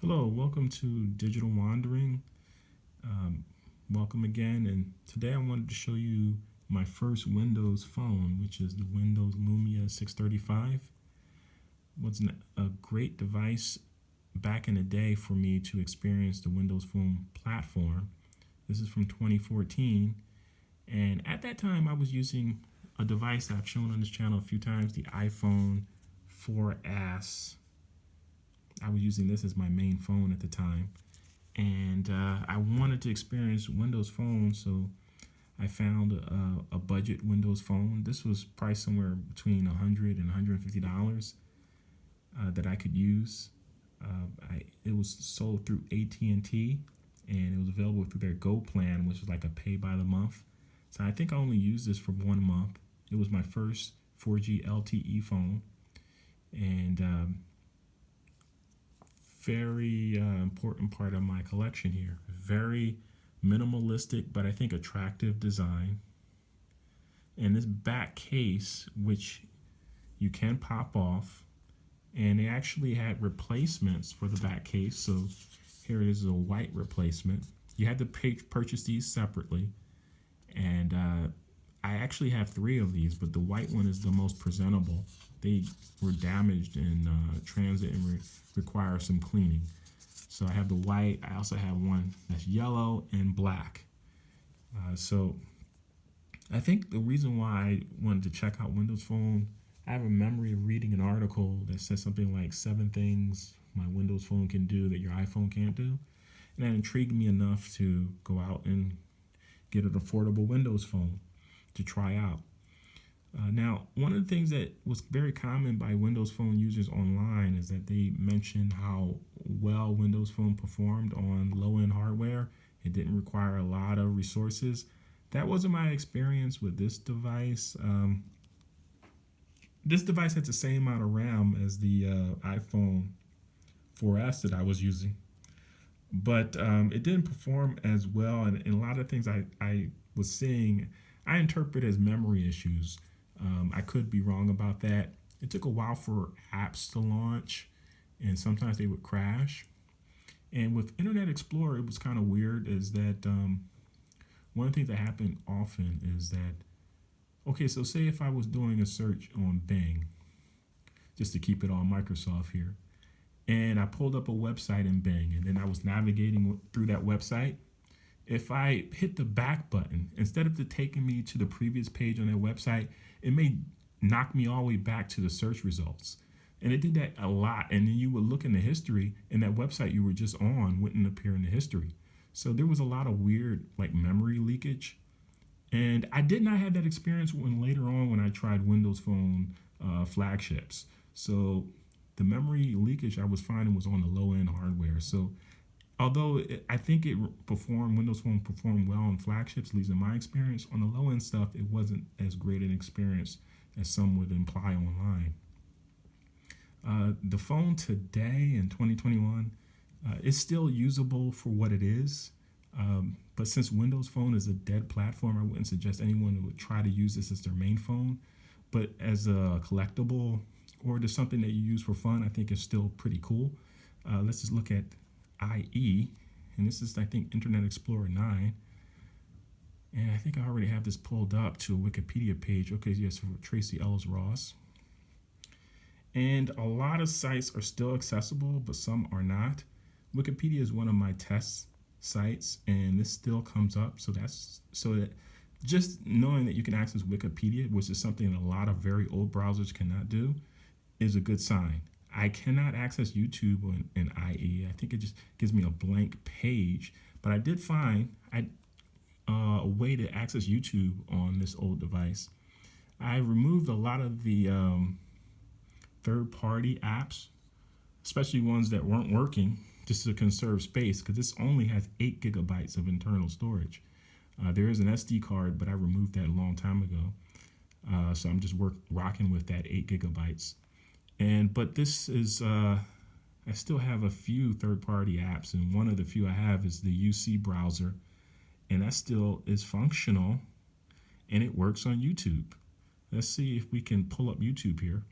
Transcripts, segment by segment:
Hello, welcome to Digital Wandering. Um, Welcome again. And today I wanted to show you my first Windows phone, which is the Windows Lumia 635. Was a great device back in the day for me to experience the Windows Phone platform. This is from 2014. And at that time, I was using a device that I've shown on this channel a few times, the iPhone 4S. I was using this as my main phone at the time. And I wanted to experience Windows Phone, so I found a budget Windows Phone. This was priced somewhere between $100 and $150 that I could use. It was sold through AT&T, and it was available through their Go plan, which is like a pay by the month. So I think I only used this for 1 month. It was my first 4G LTE phone, and very important part of my collection here. Very minimalistic, but I think attractive design. And this back case, which you can pop off, and they actually had replacements for the back case. So here it is, a white replacement. You had to purchase these separately, and I actually have three of these, but the white one is the most presentable. They were damaged in transit and require some cleaning. So I have the white. I also have one that's yellow and black. So I think the reason why I wanted to check out Windows Phone, I have a memory of reading an article that said something like 7 things my Windows Phone can do that your iPhone can't do. And that intrigued me enough to go out and get an affordable Windows Phone to try out. Now, one of the things that was very common by Windows Phone users online is that they mentioned how well Windows Phone performed on low-end hardware. It didn't require a lot of resources. That wasn't my experience with this device. This device had the same amount of RAM as the iPhone 4S that I was using, but it didn't perform as well. And a lot of things I was seeing, I interpret as memory issues. I could be wrong about that. It took a while for apps to launch, and sometimes they would crash. And with Internet Explorer, it was kind of weird is that one of the things that happened often is that, okay, so say if I was doing a search on Bing, just to keep it all Microsoft here, and I pulled up a website in Bing, and then I was navigating through that website. If I hit the back button, instead of taking me to the previous page on that website, it may knock me all the way back to the search results. And it did that a lot. And then you would look in the history, and that website you were just on wouldn't appear in the history. So there was a lot of weird like memory leakage. And I did not have that experience when later on when I tried Windows Phone flagships. So the memory leakage I was finding was on the low end hardware. So although I think Windows Phone performed well on flagships, at least in my experience, on the low end stuff, it wasn't as great an experience as some would imply online. The phone today in 2021 is still usable for what it is. But since Windows Phone is a dead platform, I wouldn't suggest anyone would try to use this as their main phone. But as a collectible or just something that you use for fun, I think is still pretty cool. Let's just look at IE, and this is, I think, Internet Explorer 9. And I think I already have this pulled up to a Wikipedia page. Okay, yes, for Tracy Ellis Ross. And a lot of sites are still accessible, but some are not. Wikipedia is one of my test sites, and this still comes up. So that just knowing that you can access Wikipedia, which is something that a lot of very old browsers cannot do, is a good sign. I cannot access YouTube in IE. I think it just gives me a blank page. But I did find a way to access YouTube on this old device. I removed a lot of the third-party apps, especially ones that weren't working, just to conserve space, because this only has 8 gigabytes of internal storage. There is an SD card, but I removed that a long time ago. So I'm just rocking with that 8 gigabytes. But this is, I still have a few third-party apps, and one of the few I have is the UC browser, and that still is functional, and it works on YouTube. Let's see if we can pull up YouTube here.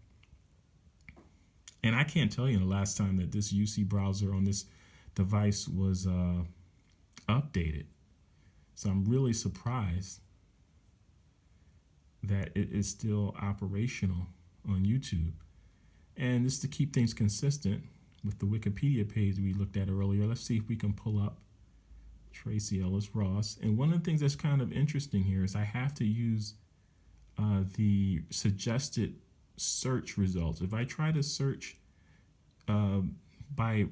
And I can't tell you the last time that this UC browser on this device was updated. So I'm really surprised that it is still operational on YouTube. And just to keep things consistent with the Wikipedia page we looked at earlier, let's see if we can pull up Tracy Ellis Ross. And one of the things that's kind of interesting here is I have to use the suggested search results. If I try to search by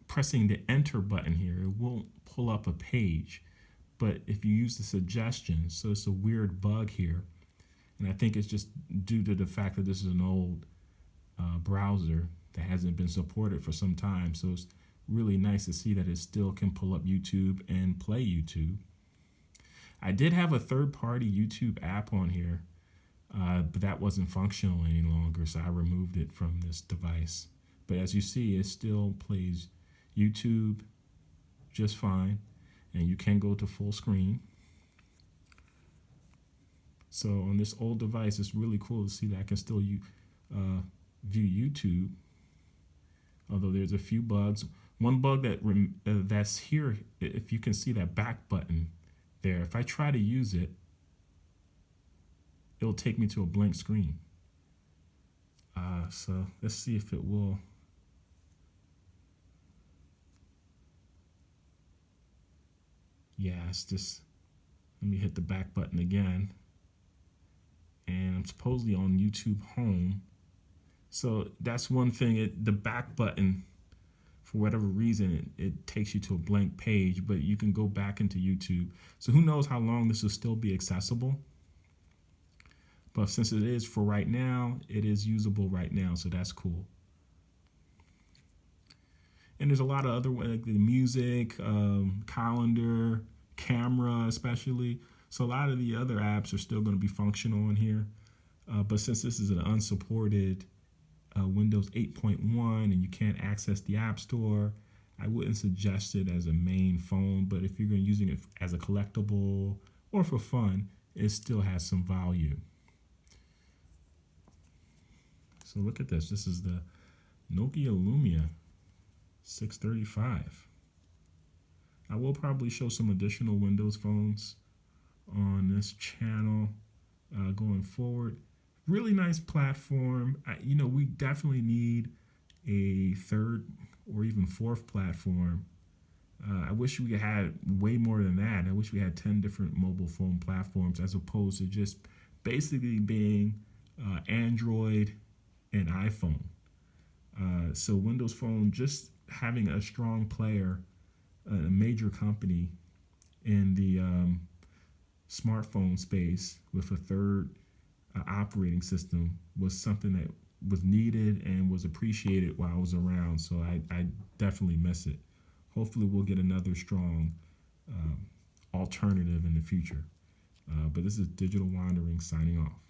pressing the enter button here, it won't pull up a page. But if you use the suggestions, so it's a weird bug here. And I think it's just due to the fact that this is an old browser that hasn't been supported for some time. So it's really nice to see that it still can pull up YouTube and play YouTube. I did have a third-party YouTube app on here, but that wasn't functional any longer, so I removed it from this device. But as you see, it still plays YouTube just fine, and you can go to full screen. So on this old device, it's really cool to see that I can still view YouTube, although there's a few bugs. One bug that's here, if you can see that back button there, if I try to use it, it'll take me to a blank screen. So let's see if it will. Yeah, it's just, let me hit the back button again. And I'm supposedly on YouTube Home. So that's one thing, the back button, for whatever reason, it takes you to a blank page, but you can go back into YouTube. So who knows how long this will still be accessible. But since it is for right now, it is usable right now, so that's cool. And there's a lot of other, like the music, calendar, camera especially. So a lot of the other apps are still going to be functional in here. But since this is an unsupported Windows 8.1 and you can't access the App Store, I wouldn't suggest it as a main phone. But if you're going to using it as a collectible or for fun, it still has some value. So look at this. This is the Nokia Lumia 635. I will probably show some additional Windows phones on this channel going forward. Really nice platform. We definitely need a third or even fourth platform. I wish we had way more than that. I wish we had 10 different mobile phone platforms as opposed to just basically being Android and iPhone. So Windows Phone, just having a strong player, a major company in the smartphone space with a third operating system was something that was needed and was appreciated while I was around. So I definitely miss it. Hopefully we'll get another strong alternative in the future. But this is Digital Wandering signing off.